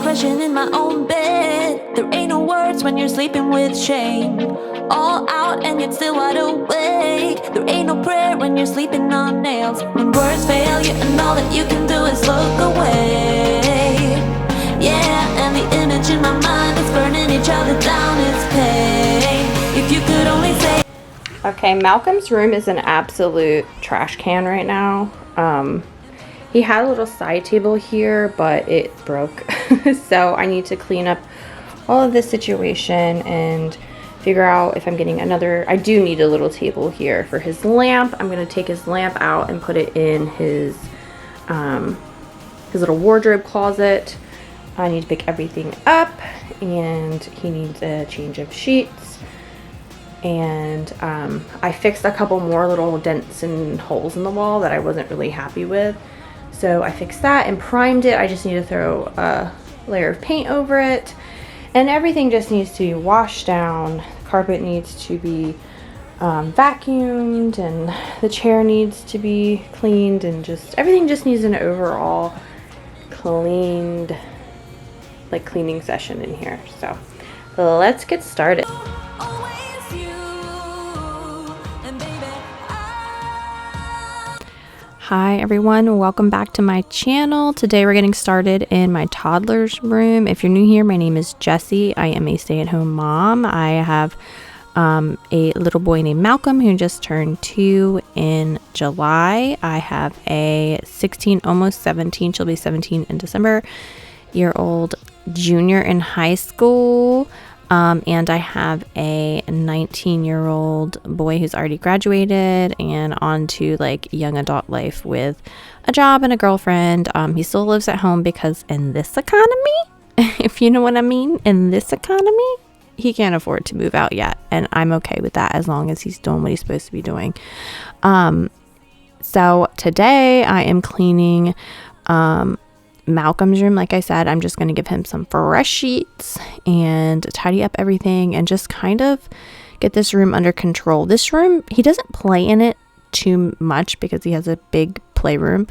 crashing in my own bed. There ain't no words when you're sleeping with shame. All out and yet still wide awake. There ain't no prayer when you're sleeping on nails. When words fail you and all that you can do is look away. Yeah, and the image in my mind is burning each other down. It's pain. If you could only say. Okay, Malcolm's room is an absolute trash can right now. He had a little side table here, but it broke. So I need to clean up all of this situation and figure out if I'm getting another. I do need a little table here for his lamp. I'm going to take his lamp out and put it in his little wardrobe closet. I need to pick everything up, and he needs a change of sheets. And I fixed a couple more little dents and holes in the wall that I wasn't really happy with. So I fixed that and primed it. I just need to throw a layer of paint over it. And everything just needs to be washed down. The carpet needs to be vacuumed, and the chair needs to be cleaned, and just everything just needs an overall cleaning session in here. So let's get started. Hi everyone, welcome back to my channel. Today we're getting started in my toddler's room. If you're new here, my name is Jessie. I am a stay-at-home mom. I have a little boy named Malcolm who just turned 2 in July. I have a 16, almost 17, she'll be 17 in December, year-old junior in high school. And I have a 19-year-old boy who's already graduated and on to like young adult life with a job and a girlfriend. He still lives at home because in this economy, if you know what I mean, in this economy, he can't afford to move out yet. And I'm okay with that as long as he's doing what he's supposed to be doing. So today I am cleaning, Malcolm's room. Like I said, I'm just going to give him some fresh sheets and tidy up everything and just kind of get this room under control. This room, he doesn't play in it too much because he has a big playroom.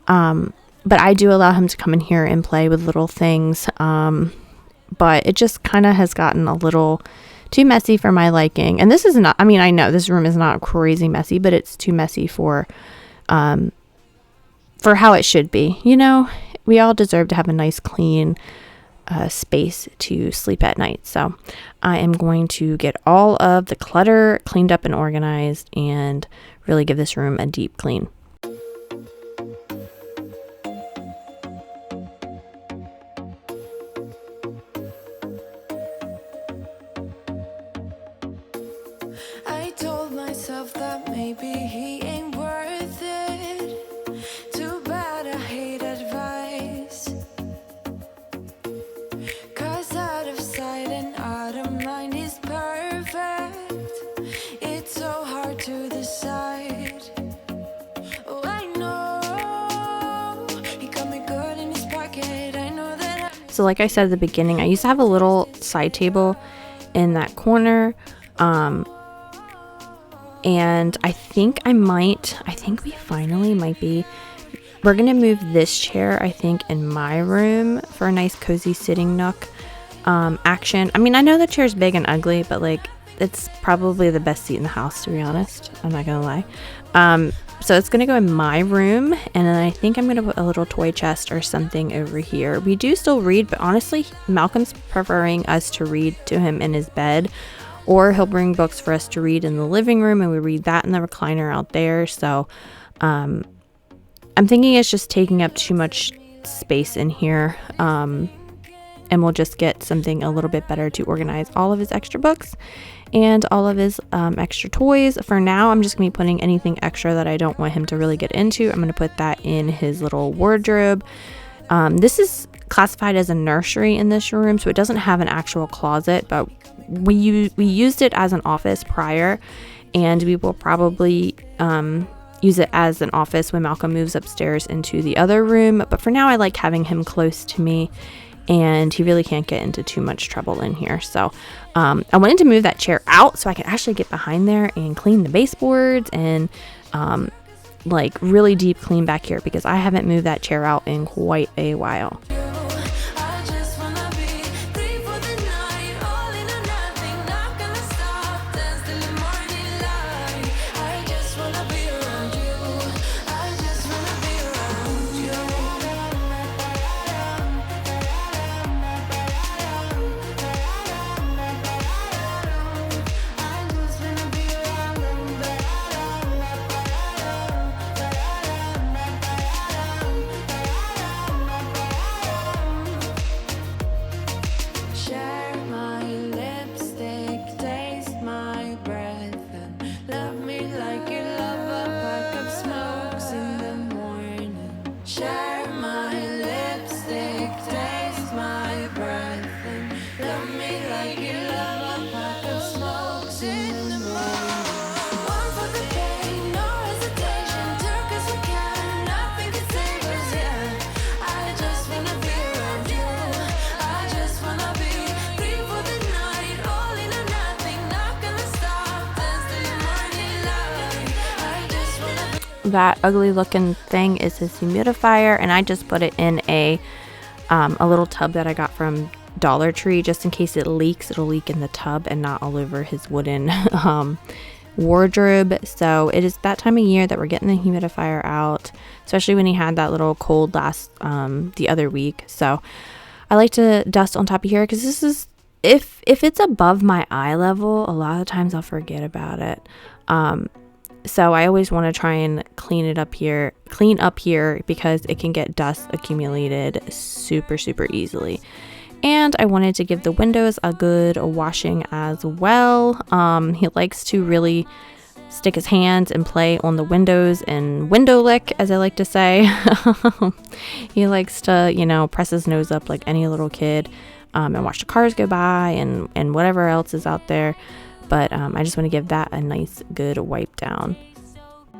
But I do allow him to come in here and play with little things. But it just kind of has gotten a little too messy for my liking. And this is not, I mean, I know this room is not crazy messy, but it's too messy for how it should be, you know? We all deserve to have a nice clean space to sleep at night. So I am going to get all of the clutter cleaned up and organized and really give this room a deep clean. I told myself that maybe he ain't worth it. Too bad I hate advice. 'Cause out of sight and out of mind is perfect. It's so hard to decide. Oh, I know he got me good in his pocket. I know that. So like I said at the beginning, I used to have a little side table in that corner. And I think we finally might be, we're going to move this chair, I think, in my room for a nice cozy sitting nook action. I mean, I know the chair's big and ugly, but like, it's probably the best seat in the house, to be honest. I'm not going to lie. So it's going to go in my room. And then I think I'm going to put a little toy chest or something over here. We do still read, but honestly, Malcolm's preferring us to read to him in his bed. Or he'll bring books for us to read in the living room, and we read that in the recliner out there. So I'm thinking it's just taking up too much space in here. And we'll just get something a little bit better to organize all of his extra books and all of his extra toys. For now, I'm just going to be putting anything extra that I don't want him to really get into. I'm going to put that in his little wardrobe. This is classified as a nursery in this room, so it doesn't have an actual closet, but we used it as an office prior, and we will probably use it as an office when Malcolm moves upstairs into the other room. But for now, I like having him close to me, and he really can't get into too much trouble in here. So I wanted to move that chair out so I could actually get behind there and clean the baseboards and like really deep clean back here, because I haven't moved that chair out in quite a while. I just want that ugly looking thing is his humidifier, and I just put it in a little tub that I got from Dollar Tree, just in case it leaks. It'll leak in the tub and not all over his wooden wardrobe. So it is that time of year that we're getting the humidifier out, especially when he had that little cold last the other week. So I like to dust on top of here, because this is, if it's above my eye level, a lot of times I'll forget about it. So I always want to try and clean up here, because it can get dust accumulated super easily. And I wanted to give the windows a good washing as well. He likes to really stick his hands and play on the windows and window lick, as I like to say. He likes to, press his nose up like any little kid, and watch the cars go by and whatever else is out there. But I just want to give that a nice good wipe down.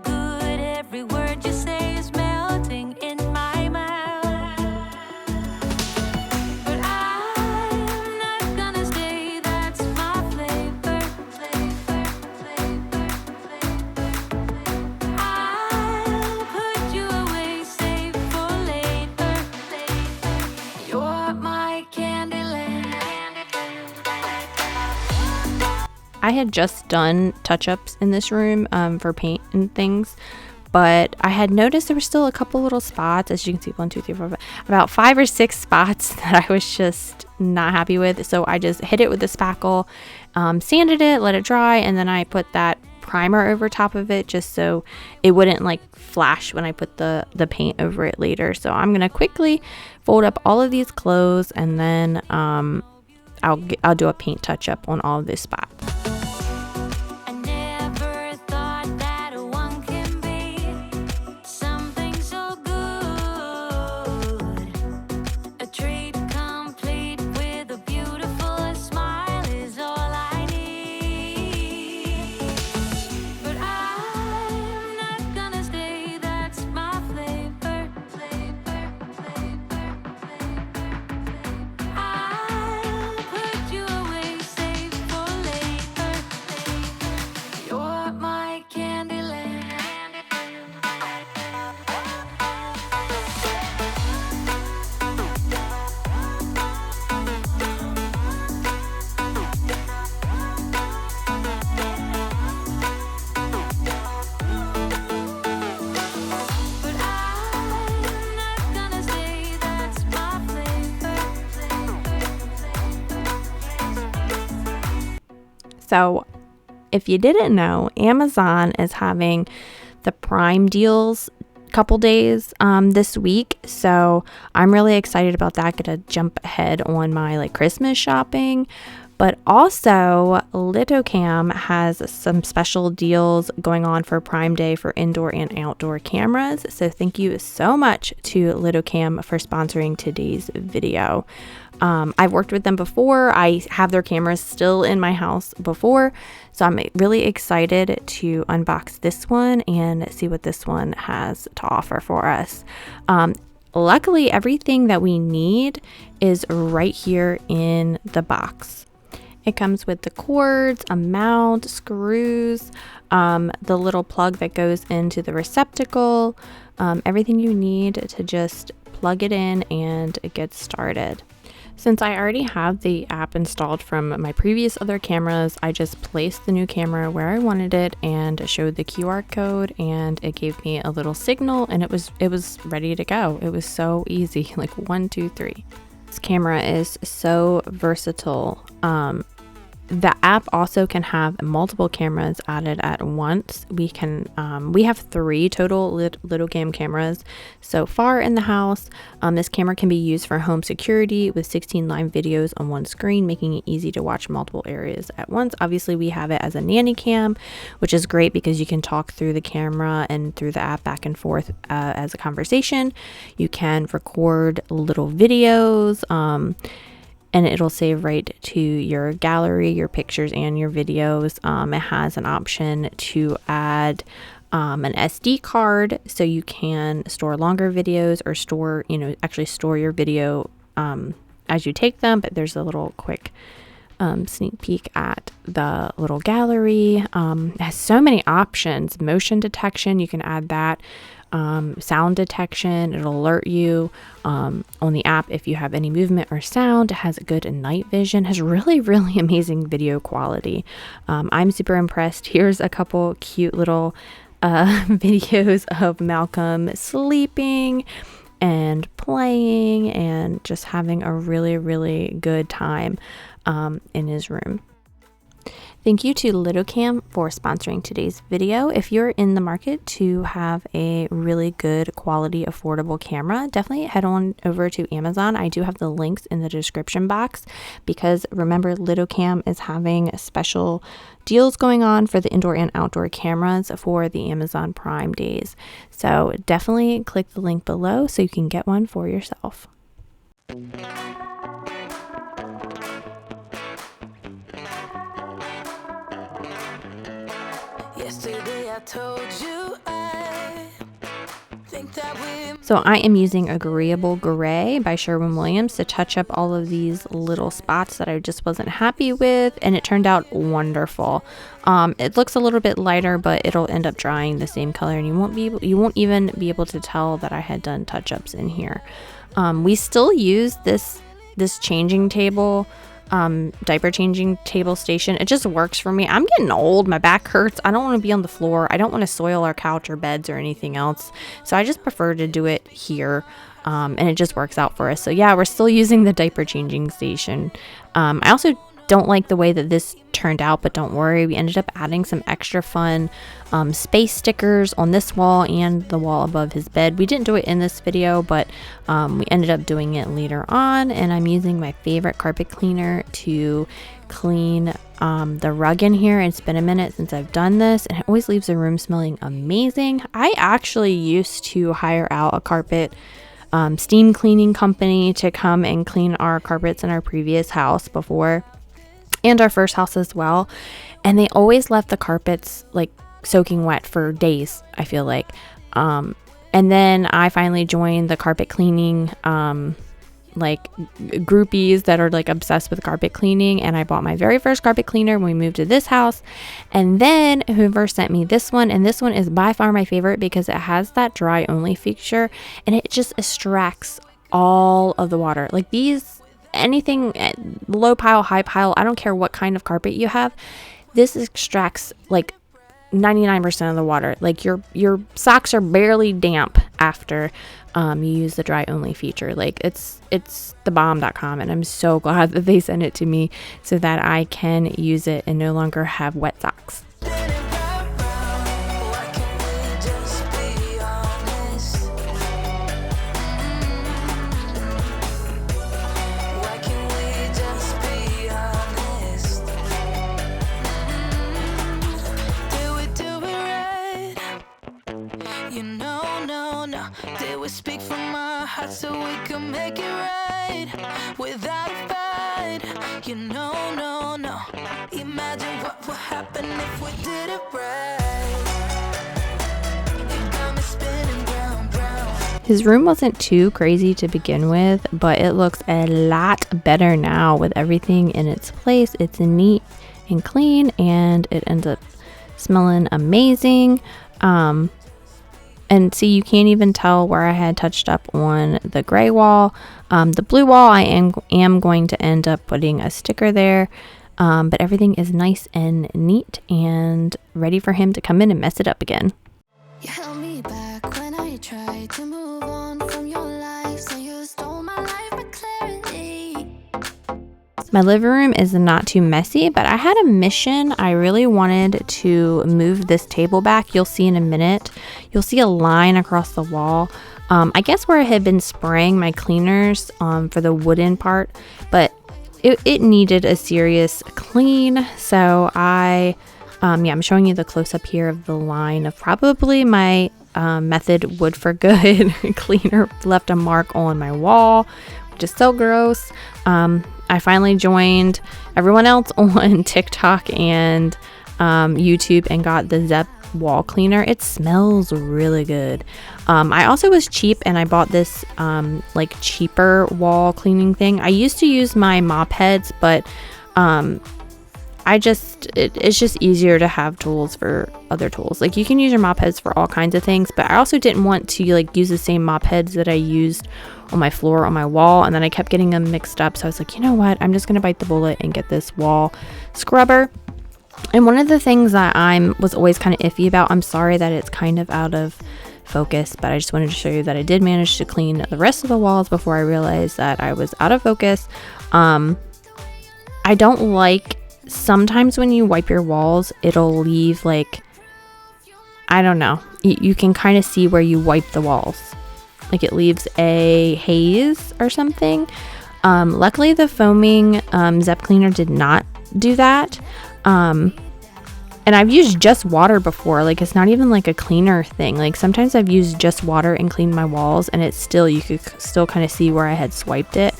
Good, every word you say is melting in my mouth. But I'm not gonna stay, that's my flavor. I'll put you away, save for later. You're my Candyland. I had just done touch-ups in this room for paint and things, but I had noticed there were still a couple little spots, as you can see, 1, 2, 3, 4, 5, about 5 or 6 spots that I was just not happy with. So I just hit it with the spackle, sanded it, let it dry, and then I put that primer over top of it just so it wouldn't like flash when I put the paint over it later. So I'm gonna quickly fold up all of these clothes, and then I'll do a paint touch-up on all of these spots. I never thought that one can be something so good. A treat complete with a beautiful smile is all I need. But I'm not gonna stay, that's my flavor. I'll put you away, save for later. You're my Candyland. But I'm not gonna stay, that's my flavor. So if you didn't know, Amazon is having the Prime deals couple days this week, so I'm really excited about that. Gonna jump ahead on my like Christmas shopping. But also, Litocam has some special deals going on for Prime Day for indoor and outdoor cameras. So thank you so much to Litocam for sponsoring today's video. I've worked with them before. I have their cameras still in my house before. So I'm really excited to unbox this one and see what this one has to offer for us. Luckily, everything that we need is right here in the box. It comes with the cords, a mount, screws, the little plug that goes into the receptacle, everything you need to just plug it in and get started. Since I already have the app installed from my previous other cameras, I just placed the new camera where I wanted it and showed the QR code, and it gave me a little signal, and it was ready to go. It was so easy, like 1, 2, 3. This camera is so versatile. The app also can have multiple cameras added at once. We have 3 total Litocam cameras so far in the house. This camera can be used for home security with 16 live videos on one screen, making it easy to watch multiple areas at once. Obviously, we have it as a nanny cam, which is great because you can talk through the camera and through the app back and forth as a conversation. You can record little videos, and it'll save right to your gallery, your pictures, and your videos. It has an option to add an SD card, so you can store longer videos or store your video as you take them. But there's a little quick sneak peek at the little gallery. It has so many options. Motion detection, you can add that. Sound detection, it'll alert you on the app if you have any movement or sound. It has good night vision, has really amazing video quality. I'm super impressed. Here's a couple cute little videos of Malcolm sleeping and playing and just having a really good time in his room. Thank you to LittleCam for sponsoring today's video. If you're in the market to have a really good quality, affordable camera, definitely head on over to Amazon. I do have the links in the description box because remember, LittleCam is having special deals going on for the indoor and outdoor cameras for the Amazon Prime days. So definitely click the link below so you can get one for yourself. Yesterday I told you I think that we... So I am using Agreeable Gray by Sherwin-Williams to touch up all of these little spots that I just wasn't happy with, and it turned out wonderful. It looks a little bit lighter, but it'll end up drying the same color, and you won't even be able to tell that I had done touch-ups in here. We still use this changing table, diaper changing table station. It just works for me. I'm getting old. My back hurts. I don't want to be on the floor. I don't want to soil our couch or beds or anything else. So I just prefer to do it here. And it just works out for us. So yeah, we're still using the diaper changing station. I also don't like the way that this turned out, but don't worry, we ended up adding some extra fun space stickers on this wall and the wall above his bed. We didn't do it in this video, but we ended up doing it later on, and I'm using my favorite carpet cleaner to clean the rug in here. It's been a minute since I've done this, and it always leaves the room smelling amazing. I actually used to hire out a carpet steam cleaning company to come and clean our carpets in our previous house before, and our first house as well, and they always left the carpets like soaking wet for days, I feel like. And then I finally joined the carpet cleaning like groupies that are like obsessed with carpet cleaning, and I bought my very first carpet cleaner when we moved to this house. And then whoever sent me this one, and this one is by far my favorite because it has that dry only feature, and it just extracts all of the water. Like these, anything low pile, high pile, I don't care what kind of carpet you have, this extracts like 99% of the water. Like your socks are barely damp after you use the dry only feature. Like it's thebomb.com, and I'm so glad that they sent it to me so that I can use it and no longer have wet socks. Speak from my heart so we can make it right without a fight. You know, no. Imagine what would happen if we did it right. It got me spinning round. His room wasn't too crazy to begin with, but it looks a lot better now with everything in its place. It's neat and clean, and it ends up smelling amazing. And see, you can't even tell where I had touched up on the gray wall. The blue wall, I am going to end up putting a sticker there. But everything is nice and neat and ready for him to come in and mess it up again. You held me back when I tried to move on from your life, so you stole my life with clarity. My living room is not too messy, but I had a mission. I really wanted to move this table back. You'll see in a minute. You'll see a line across the wall. I guess where I had been spraying my cleaners for the wooden part, but it needed a serious clean. So I'm showing you the close-up here of the line of probably my Method Wood for Good cleaner left a mark on my wall, which is so gross. I finally joined everyone else on TikTok and YouTube and got the Zep wall cleaner. It smells really good. I also was cheap and I bought this like cheaper wall cleaning thing. I used to use my mop heads, but It's just easier to have tools for other tools. Like, you can use your mop heads for all kinds of things, but I also didn't want to like use the same mop heads that I used on my floor, on my wall, and then I kept getting them mixed up. So I was like, you know what, I'm just gonna bite the bullet and get this wall scrubber. And one of the things that was always kind of iffy about, I'm sorry that it's kind of out of focus, but I just wanted to show you that I did manage to clean the rest of the walls before I realized that I was out of focus. I don't like, sometimes when you wipe your walls, it'll leave like, I don't know, you can kind of see where you wipe the walls, like it leaves a haze or something. Luckily the foaming Zep cleaner did not do that. And I've used just water before, like it's not even like a cleaner thing. Like sometimes I've used just water and cleaned my walls, and it's still, you could still kind of see where I had swiped it.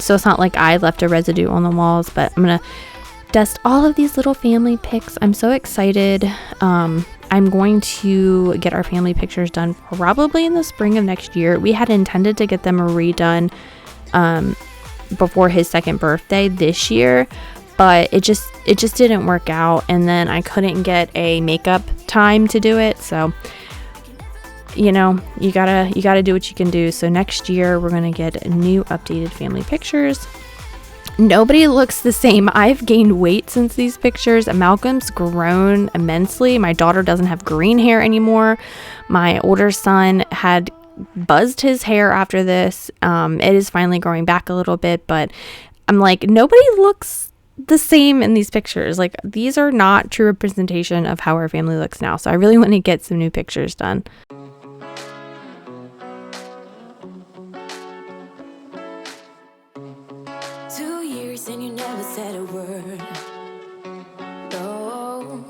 So it's not like I left a residue on the walls, but I'm gonna dust all of these little family pics. I'm so excited. I'm going to get our family pictures done probably in the spring of next year. We had intended to get them redone before his second birthday this year, but it just didn't work out, and then I couldn't get a makeup time to do it. So you know, you gotta do what you can do. So next year we're gonna get new updated family pictures. Nobody looks the same. I've gained weight since these pictures. Malcolm's grown immensely. My daughter doesn't have green hair anymore. My older son had buzzed his hair after this. It is finally growing back a little bit, but I'm like, nobody looks the same in these pictures. Like, these are not true representation of how our family looks now. So I really want to get some new pictures done. 2 years and you never said a word. No,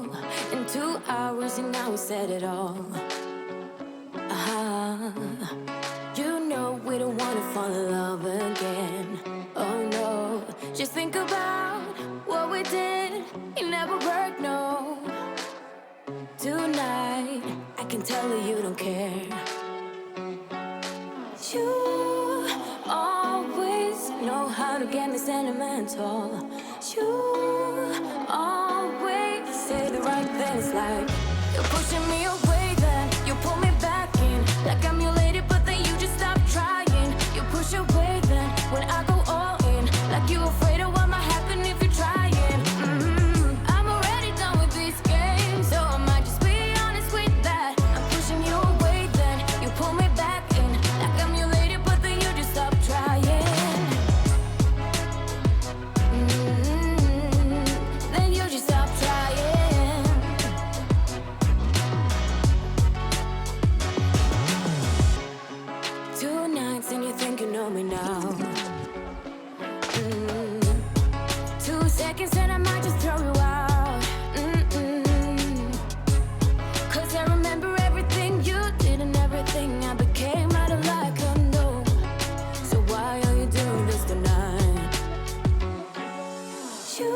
in 2 hours and now we said it all. You know we don't wanna fall in love again. Oh no, just think about what we did. It never worked, no. Tonight I can tell that you don't care. You always know how to get me sentimental. You always say the right things, like you're pushing me away, then you pull me back in. Like I'm your lady, but then you just stop trying. You push away, then when I go all in, like you afraid of what might happen if you're trying. I'm already done with these games, so I might just be honest with that. I'm pushing you away, then you pull me back in. Like I'm your lady, but then you just stop trying. Then you just stop trying. 2 nights and you think you know me now. 2 seconds and I might just throw you out. 'Cause I remember everything you did and everything I became. I don't like her, no. So why are you doing this tonight? You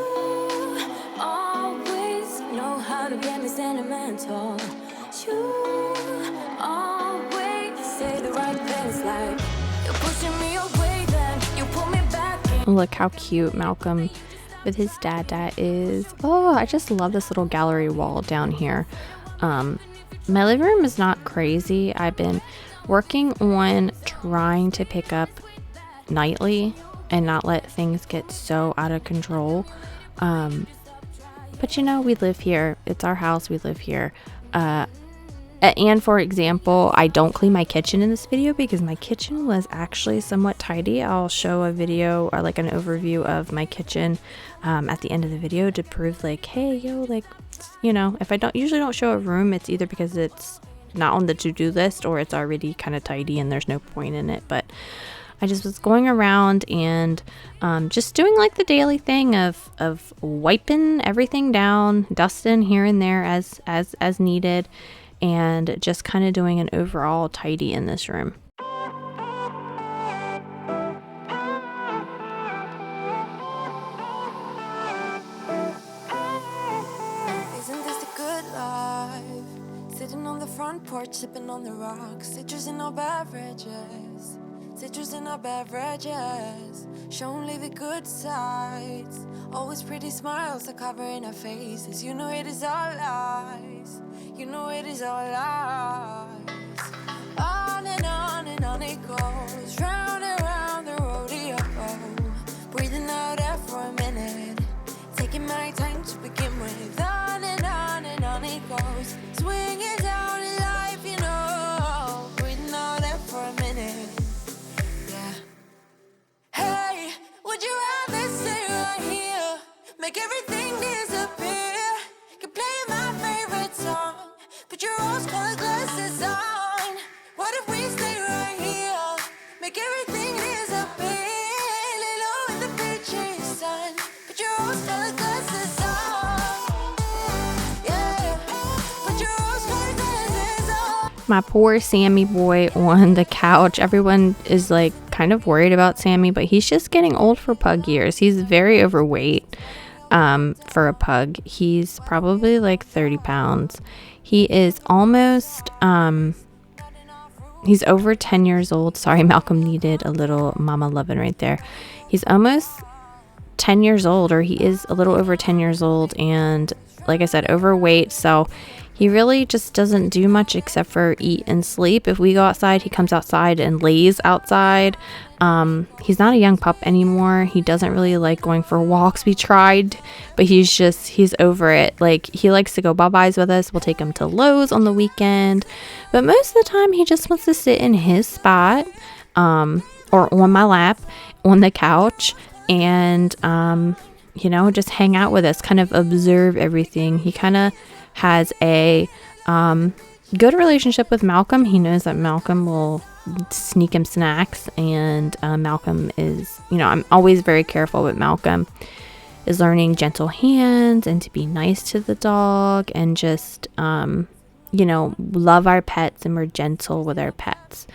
always know how to get me sentimental. You always say the right things, like you're pushing me away, then you pull me back in. Look how cute Malcolm with his dad is. Oh, I just love this little gallery wall down here. My living room is not crazy. I've been working on trying to pick up nightly and not let things get so out of control. But you know, we live here. It's our house. We live here. And for example, I don't clean my kitchen in this video because my kitchen was actually somewhat tidy. I'll show a video or like an overview of my kitchen at the end of the video to prove like, hey, yo, like, you know, if I usually don't show a room, it's either because it's not on the to-do list or it's already kind of tidy and there's no point in it. But I just was going around and just doing like the daily thing of wiping everything down, dusting here and there as needed, and just kind of doing an overall tidy in this room. Isn't this the good life? Sitting on the front porch, sipping on the rocks, citrus in our beverages. citrus in our beverages, show only the good sides. Always pretty smiles are covering our faces. You know it is all lies. You know it is all lies. On and on it goes, round and round the rodeo. Breathing out air for a minute, taking my time to begin with. On and on it goes, swinging down in life, you know. Breathing out air for a minute, yeah. Hey, would you rather stay right here, make everything disappear? Could play my favorite song, put your rose-colored glasses on. What if we stay right here, make everything disappear? Lay low in the beach's sun, put your rose-colored glasses on. Yeah, put your rose-colored glasses on. My poor Sammy boy on the couch. Everyone is like kind of worried about Sammy, but he's just getting old for pug years. He's very overweight for a pug. He's probably like 30 pounds. He is almost he's over 10 years old. Sorry, Malcolm needed a little mama loving right there. He's almost 10 years old, or he is a little over 10 years old, and like I said, overweight. So he really just doesn't do much except for eat and sleep. If we go outside, he comes outside and lays outside. He's not a young pup anymore. He doesn't really like going for walks. We tried, but he's over it. Like, he likes to go bye-byes with us. We'll take him to Lowe's on the weekend, but most of the time he just wants to sit in his spot, or on my lap on the couch, and just hang out with us, kind of observe everything. He kind of has a good relationship with Malcolm. He knows that Malcolm will sneak him snacks, and Malcolm is, I'm always very careful, but Malcolm is learning gentle hands and to be nice to the dog, and just love our pets, and we're gentle with our pets.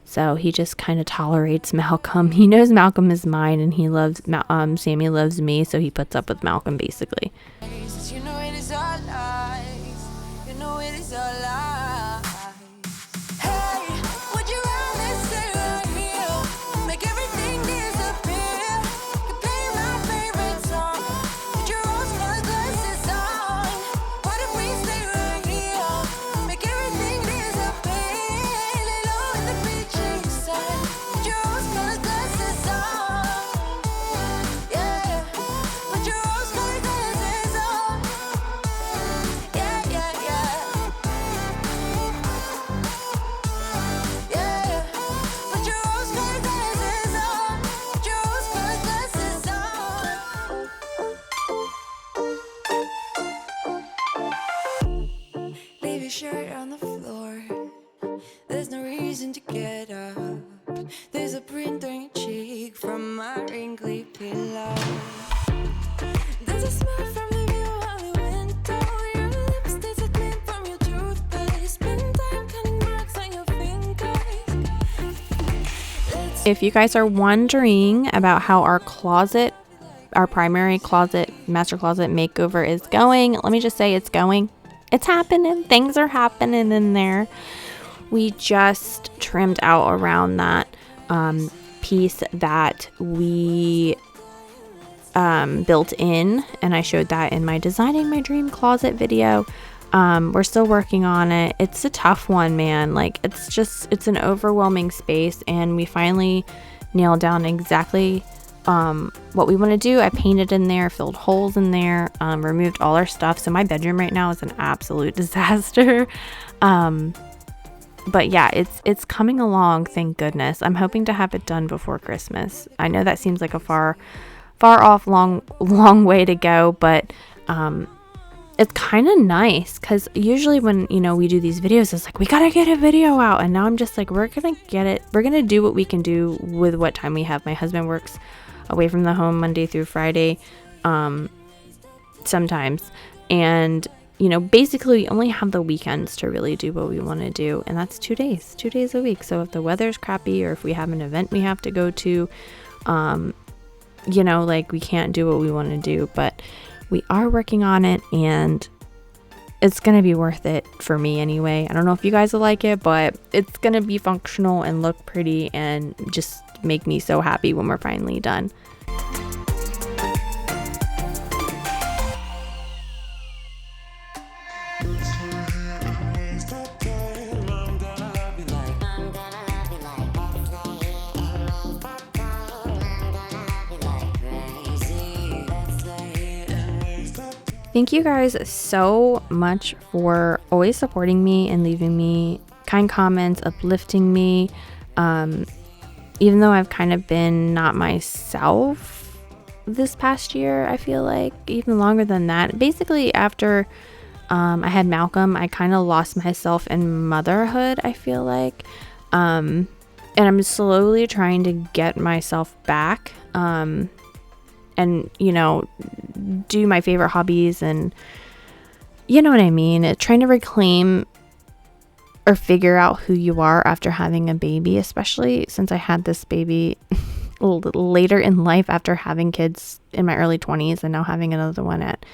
So he just kind of tolerates Malcolm. He knows Malcolm is mine, and he loves Sammy loves me, so he puts up with Malcolm basically. You know it is all lies. You know it is all lies. Hey, would you rather stay right here, make everything disappear? You play my favorite song, put your rose-colored glasses on. What if we stay right here, make everything disappear? Lay low in the beach's sun, put your rose-colored glasses on. Yeah, put your rose-colored glasses on. Yeah, yeah, yeah. Yeah, put your rose-colored glasses on. Put your rose-colored glasses on. Leave your shirt on the floor. There's no reason to get up. There's a print on your cheek from my wrinkly pillow. There's a smell from the view while we went out. Your lips taste a clean from your toothpaste. Spend time cutting marks on your fingers. If you guys are wondering about how our primary closet, master closet makeover is going, let me just say it's going. It's happening. Things are happening in there. We just trimmed out around that piece that we built in, and I showed that in my Designing My Dream Closet video. We're still working on it. It's a tough one, man. Like, it's an overwhelming space, and we finally nailed down exactly what we want to do. I painted in there, filled holes in there, removed all our stuff. So my bedroom right now is an absolute disaster. But yeah, it's coming along, thank goodness. I'm hoping to have it done before Christmas. I know that seems like a far off, long way to go, but it's kind of nice, because usually when we do these videos, it's like, we gotta get a video out, and now I'm just like, we're gonna do what we can do with what time we have. My husband works away from the home Monday through Friday, sometimes, and basically we only have the weekends to really do what we want to do, and that's 2 days a week. So if the weather's crappy, or if we have an event we have to go to, we can't do what we want to do, but we are working on it, and it's gonna be worth it for me anyway. I don't know if you guys will like it, but it's gonna be functional and look pretty and just make me so happy when we're finally done. Thank you guys so much for always supporting me and leaving me kind comments, uplifting me. Even though I've kind of been not myself this past year, I feel like even longer than that. Basically, after I had Malcolm, I kind of lost myself in motherhood, I feel like. And I'm slowly trying to get myself back. And, you know, do my favorite hobbies and, you know what I mean? Trying to reclaim or figure out who you are after having a baby, especially since I had this baby a little later in life after having kids in my early 20s and now having another one at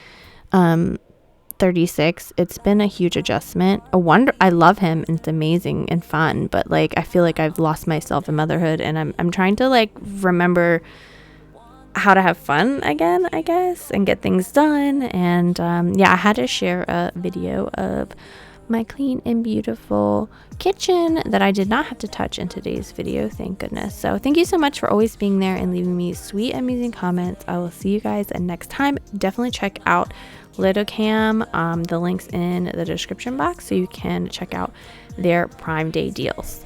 36. It's been a huge adjustment. I love him and it's amazing and fun, but like I feel like I've lost myself in motherhood, and I'm trying to like remember how to have fun again, I guess, and get things done. And I had to share a video of my clean and beautiful kitchen that I did not have to touch in today's video, thank goodness. So thank you so much for always being there and leaving me sweet, amusing comments. I will see you guys next time. Definitely check out LitoCam. The link's in the description box so you can check out their Prime Day deals.